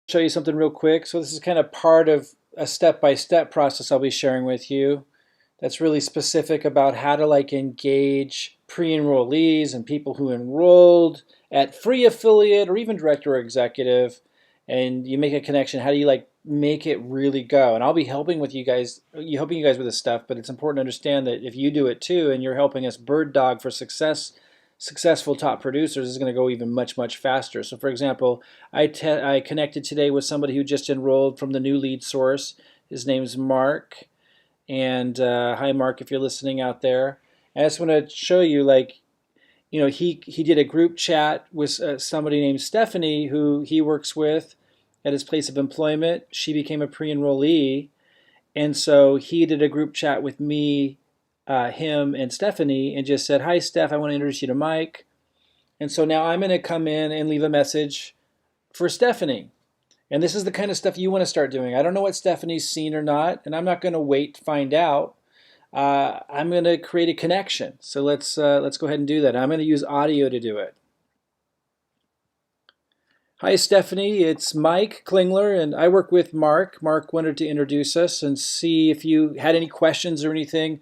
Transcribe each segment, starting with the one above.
Show you something real quick. So this is kind of part of a step-by-step process I'll be sharing with you that's really specific about how to like engage pre-enrollees and people who enrolled at free affiliate or even direct or executive, and you make a connection. How do you like make it really go? And I'll be helping with you guys, helping you guys with this stuff, but it's important to understand that if you do it too and you're helping us bird dog for successful top producers, is going to go even much faster. So for example, I connected today with somebody who just enrolled from the new lead source. His name is Mark. And hi, Mark, if you're listening out there. I just want to show you, like, he did a group chat with somebody named Stephanie who he works with at his place of employment. She became a pre-enrollee, and so he did a group chat with me, him, and Stephanie, and just said, "Hi, Steph, I want to introduce you to Mike." And so now I'm going to come in and leave a message for Stephanie. And this is the kind of stuff you want to start doing. I don't know what Stephanie's seen or not, and I'm not going to wait to find out. I'm going to create a connection. So let's go ahead and do that. I'm going to use audio to do it. Hi, Stephanie. It's Mike Klingler, and I work with Mark. Mark wanted to introduce us and see if you had any questions or anything.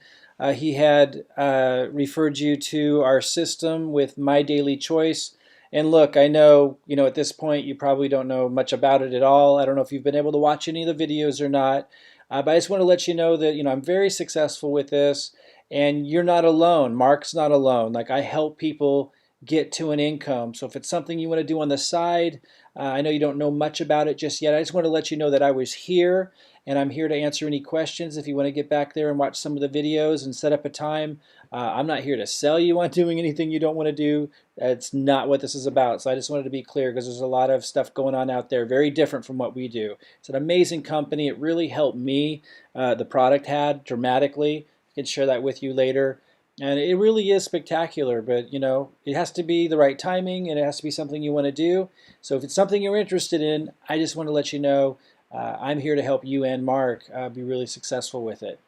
He had referred you to our system with My Daily Choice. And look, I know, at this point you probably don't know much about it at all. I don't know if you've been able to watch any of the videos or not. But I just want to let you know that, I'm very successful with this, and you're not alone. Mark's not alone. Like, I help people get to an income. So if it's something you want to do on the side, I know you don't know much about it just yet. I just want to let you know that I was here, and I'm here to answer any questions if you want to get back there and watch some of the videos and set up a time. I'm not here to sell you on doing anything you don't want to do. That's not what this is about. So I just wanted to be clear, because there's a lot of stuff going on out there very different from what we do. It's an amazing company. It really helped me. The product had dramatically. I can share that with you later. And it really is spectacular, but it has to be the right timing, and it has to be something you want to do. So if it's something you're interested in, I just want to let you know I'm here to help you and Mark be really successful with it.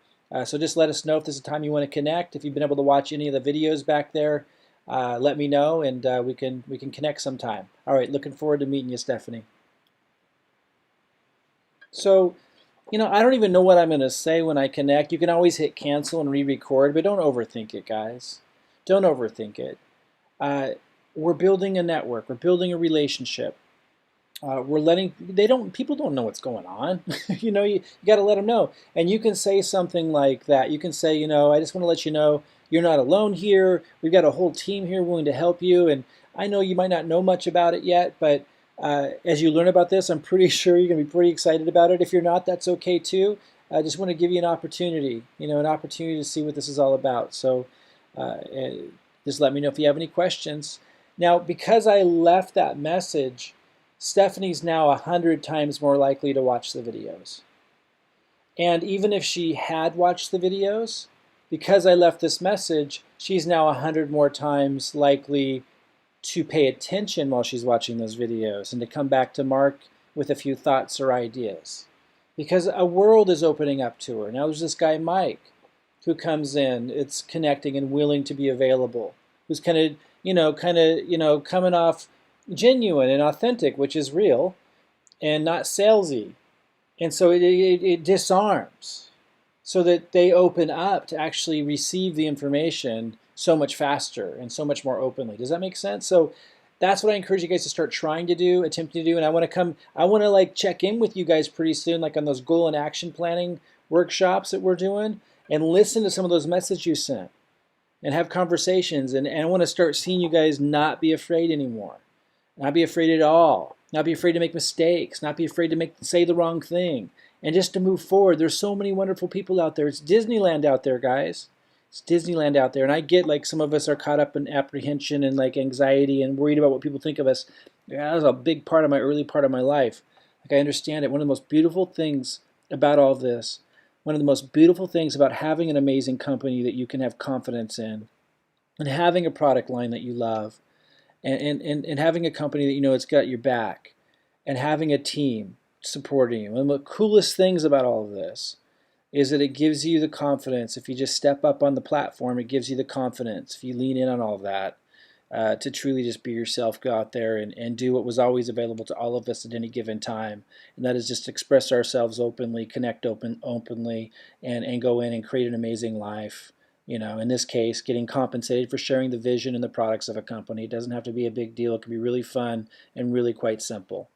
So just let us know if there's a time you want to connect. If you've been able to watch any of the videos back there, let me know, and we can connect sometime. All right, looking forward to meeting you, Stephanie. So, I don't even know what I'm going to say when I connect. You can always hit cancel and re-record, but don't overthink it, guys. Don't overthink it. We're building a network. We're building a relationship. We're letting people don't know what's going on. You got to let them know. And you can say something like that. You can say, I just want to let you know you're not alone here. We've got a whole team here willing to help you. And I know you might not know much about it yet, but as you learn about this, I'm pretty sure you're going to be pretty excited about it. If you're not, that's okay too. I just want to give you an opportunity, an opportunity to see what this is all about. So just let me know if you have any questions. Now, because I left that message, Stephanie's now 100 times more likely to watch the videos. And even if she had watched the videos, because I left this message, she's now 100 more times likely to pay attention while she's watching those videos and to come back to Mark with a few thoughts or ideas. Because a world is opening up to her. Now there's this guy, Mike, who comes in, it's connecting and willing to be available, who's coming off genuine and authentic, which is real, and not salesy. And so it disarms so that they open up to actually receive the information so much faster and so much more openly. Does that make sense? So that's what I encourage you guys to start trying to do, attempting to do. And I want to like check in with you guys pretty soon, like on those goal and action planning workshops that we're doing, and listen to some of those messages you sent and have conversations. And I want to start seeing you guys not be afraid anymore. Not be afraid at all. Not be afraid to make mistakes. Not be afraid to say the wrong thing. And just to move forward. There's so many wonderful people out there. It's Disneyland out there, guys. It's Disneyland out there. And I get like some of us are caught up in apprehension and like anxiety and worried about what people think of us. Yeah, that was a big part of my early part of my life. Like, I understand it. One of the most beautiful things about all this, one of the most beautiful things about having an amazing company that you can have confidence in, and having a product line that you love, and having a company that it's got your back, and having a team supporting you. One of the coolest things about all of this is that it gives you the confidence. If you just step up on the platform, it gives you the confidence. If you lean in on all of that, to truly just be yourself, go out there and do what was always available to all of us at any given time, and that is just express ourselves openly, connect openly, and go in and create an amazing life. In this case, getting compensated for sharing the vision and the products of a company. It doesn't have to be a big deal. It can be really fun and really quite simple.